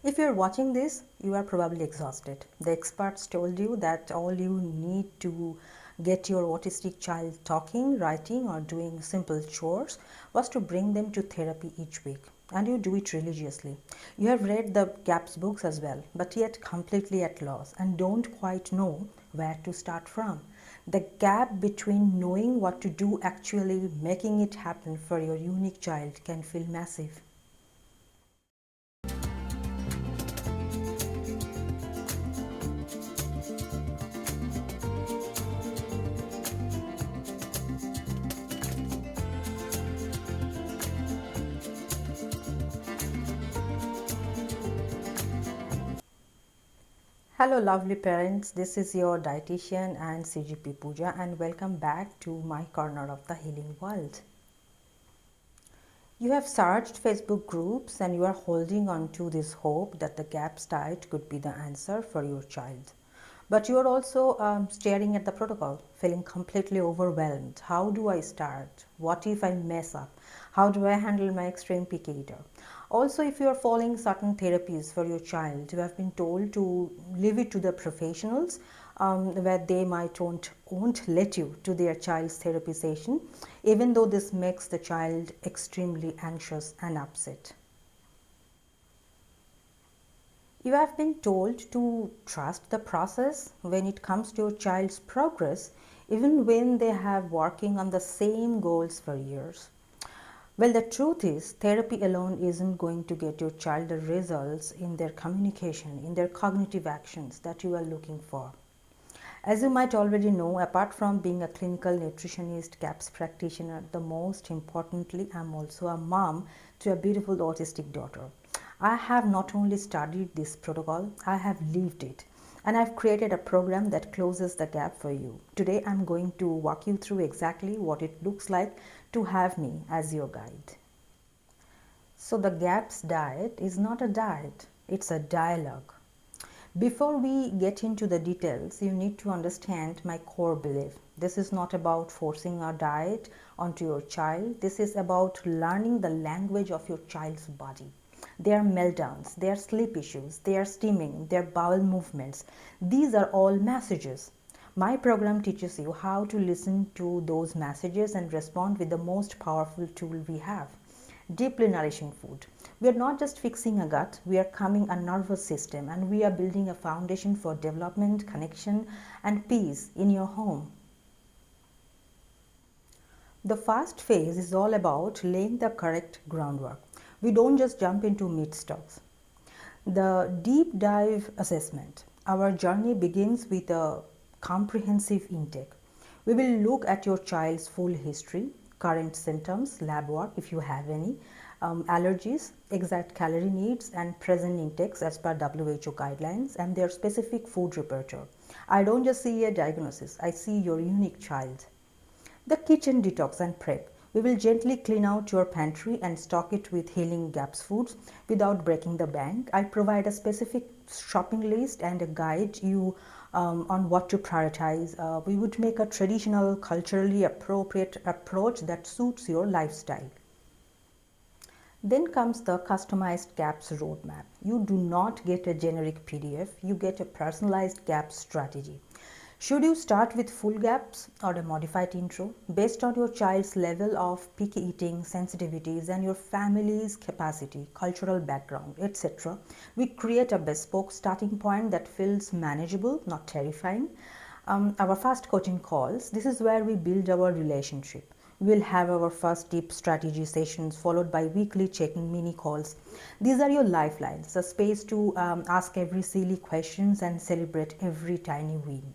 If you're watching this, you are probably exhausted. The experts told you that all you need to get your autistic child talking, writing, or doing simple chores was to bring them to therapy each week. And you do it religiously. You have read the GAPS books as well, but yet completely at loss and don't quite know where to start from. The gap between knowing what to do actually making it happen for your unique child can feel massive. Hello lovely parents, this is your dietitian and CGP Pooja and welcome back to my corner of the healing world. You have searched Facebook groups and you are holding on to this hope that the GAPS diet could be the answer for your child. But you are also staring at the protocol, feeling completely overwhelmed. How do I start? What if I mess up? How do I handle my extreme picky eater? Also, if you are following certain therapies for your child, you have been told to leave it to the professionals where they might won't let you to their child's therapy session, even though this makes the child extremely anxious and upset. You have been told to trust the process when it comes to your child's progress, even when they have working on the same goals for years. Well, the truth is, therapy alone isn't going to get your child the results in their communication, in their cognitive actions that you are looking for. As you might already know, apart from being a clinical nutritionist, GAPS practitioner, the most importantly, I'm also a mom to a beautiful autistic daughter. I have not only studied this protocol, I have lived it. And I've created a program that closes the gap for you. Today, I'm going to walk you through exactly what it looks like to have me as your guide. So the GAPS diet is not a diet, it's a dialogue. Before we get into the details, you need to understand my core belief. This is not about forcing a diet onto your child. This is about learning the language of your child's body. Their meltdowns, their sleep issues, their steaming, their bowel movements. These are all messages. My program teaches you how to listen to those messages and respond with the most powerful tool we have. Deeply nourishing food. We are not just fixing a gut, we are calming a nervous system and we are building a foundation for development, connection, and peace in your home. The first phase is all about laying the correct groundwork. We don't just jump into meat stocks. The deep dive assessment. Our journey begins with a comprehensive intake. We will look at your child's full history, current symptoms, lab work if you have any, allergies, exact calorie needs, and present intakes as per WHO guidelines and their specific food repertoire. I don't just see a diagnosis, I see your unique child. The kitchen detox and prep. We will gently clean out your pantry and stock it with healing GAPS foods without breaking the bank. I provide a specific shopping list and a guide you on what to prioritize. We would make a traditional, culturally appropriate approach that suits your lifestyle. Then comes the customized GAPS roadmap. You do not get a generic PDF, you get a personalized GAPS strategy. Should you start with full GAPS or a modified intro? Based on your child's level of picky eating, sensitivities, and your family's capacity, cultural background, etc., we create a bespoke starting point that feels manageable, not terrifying. Our first coaching calls, this is where we build our relationship. We'll have our first deep strategy sessions followed by weekly checking mini calls. These are your lifelines, a space to ask every silly questions and celebrate every tiny win.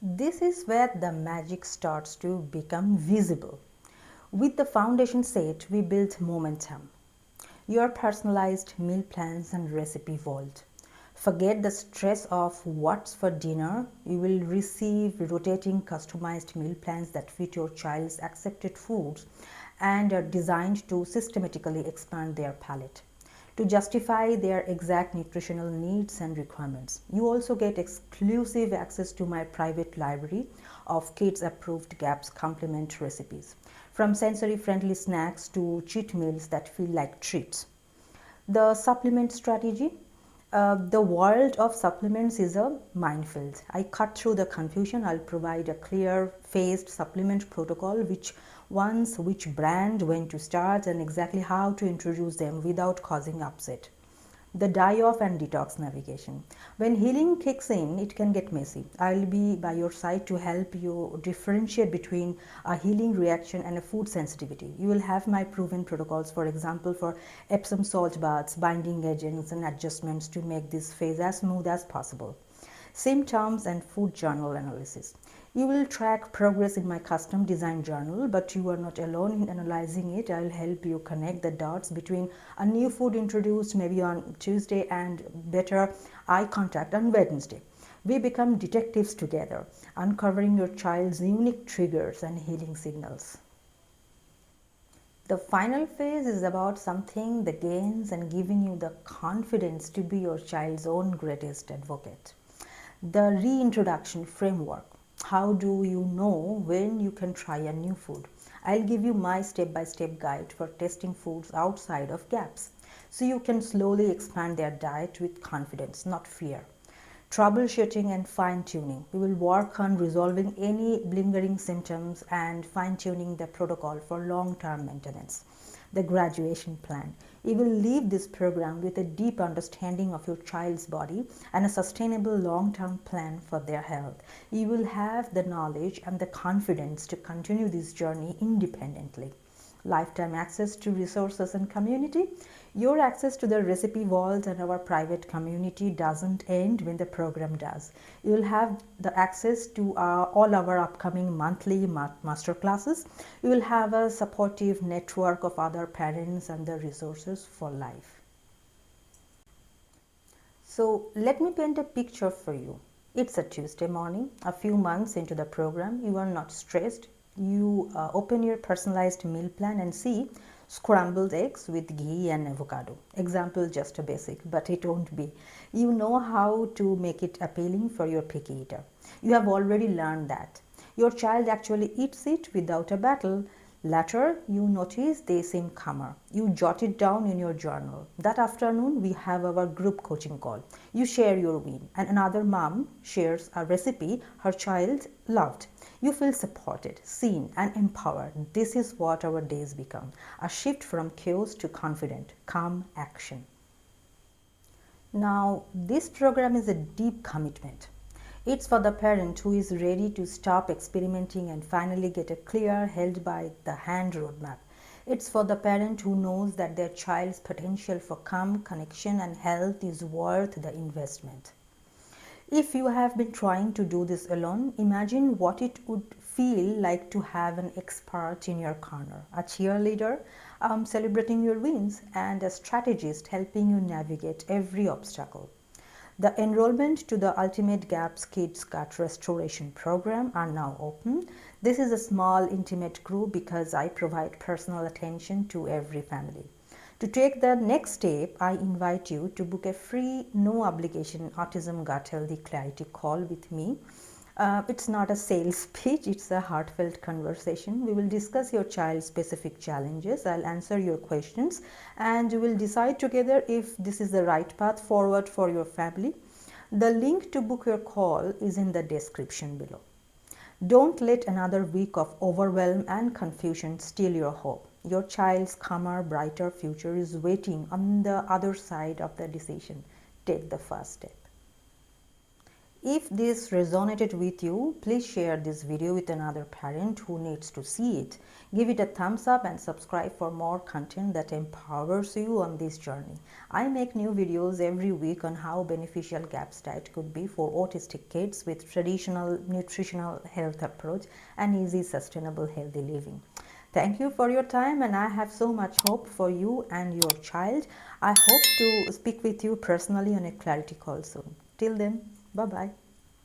This is where the magic starts to become visible. With the foundation set, we build momentum. Your personalized meal plans and recipe vault. Forget the stress of what's for dinner. You will receive rotating customized meal plans that fit your child's accepted foods and are designed to systematically expand their palate to justify their exact nutritional needs and requirements. You also get exclusive access to my private library of kids approved GAPS complement recipes. from sensory friendly snacks to cheat meals that feel like treats. The supplement strategy. The world of supplements is a minefield. I cut through the confusion. I'll provide a clear phased supplement protocol, which brand, when to start, and exactly how to introduce them without causing upset. The die off and detox navigation. When healing kicks in, it can get messy. I'll be by your side to help you differentiate between a healing reaction and a food sensitivity. You will have my proven protocols, for example, for Epsom salt baths, binding agents, and adjustments to make this phase as smooth as possible. Symptoms and food journal analysis. You will track progress in my custom design journal, but you are not alone in analyzing it. I will help you connect the dots between a new food introduced maybe on Tuesday and better eye contact on Wednesday. We become detectives together, uncovering your child's unique triggers and healing signals. The final phase is about something that gains and giving you the confidence to be your child's own greatest advocate. The reintroduction framework. How do you know when you can try a new food? I'll give you my step-by-step guide for testing foods outside of gaps, so you can slowly expand their diet with confidence, not fear. Troubleshooting and fine-tuning. We will work on resolving any lingering symptoms and fine-tuning the protocol for long-term maintenance. The graduation plan. You will leave this program with a deep understanding of your child's body and a sustainable long-term plan for their health. You will have the knowledge and the confidence to continue this journey independently. Lifetime access to resources and community. Your access to the recipe vault and our private community doesn't end when the program does. You will have the access to all our upcoming monthly master classes. You will have a supportive network of other parents and the resources for life. So let me paint a picture for you. It's a Tuesday morning, a few months into the program. You are not stressed. You open your personalized meal plan and see scrambled eggs with ghee and avocado. Example, just a basic, but it won't be. You know how to make it appealing for your picky eater. You have already learned that. Your child actually eats it without a battle. Later, you notice they seem calmer. You jot it down in your journal. That afternoon, we have our group coaching call. You share your win, and another mom shares a recipe her child loved. You feel supported, seen, and empowered. This is what our days become, a shift from chaos to confident, calm action. Now, this program is a deep commitment. It's for the parent who is ready to stop experimenting and finally get a clear, held by the hand roadmap. It's for the parent who knows that their child's potential for calm, connection, and health is worth the investment. If you have been trying to do this alone, imagine what it would feel like to have an expert in your corner, a cheerleader celebrating your wins, and a strategist helping you navigate every obstacle. The enrollment to the Ultimate Gaps Kids Gut Restoration Program are now open. This is a small, intimate group because I provide personal attention to every family. To take the next step, I invite you to book a free, no obligation Autism Gut Healthy Clarity call with me. It's not a sales pitch, it's a heartfelt conversation. We will discuss your child's specific challenges. I'll answer your questions and you will decide together if this is the right path forward for your family. The link to book your call is in the description below. Don't let another week of overwhelm and confusion steal your hope. Your child's calmer, brighter future is waiting on the other side of the decision. Take the first step. If this resonated with you, please share this video with another parent who needs to see it. Give it a thumbs up and subscribe for more content that empowers you on this journey. I make new videos every week on how beneficial GAPS diet could be for autistic kids with traditional nutritional health approach and easy, sustainable, healthy living. Thank you for your time, and I have so much hope for you and your child. I hope to speak with you personally on a clarity call soon. Till then, bye-bye.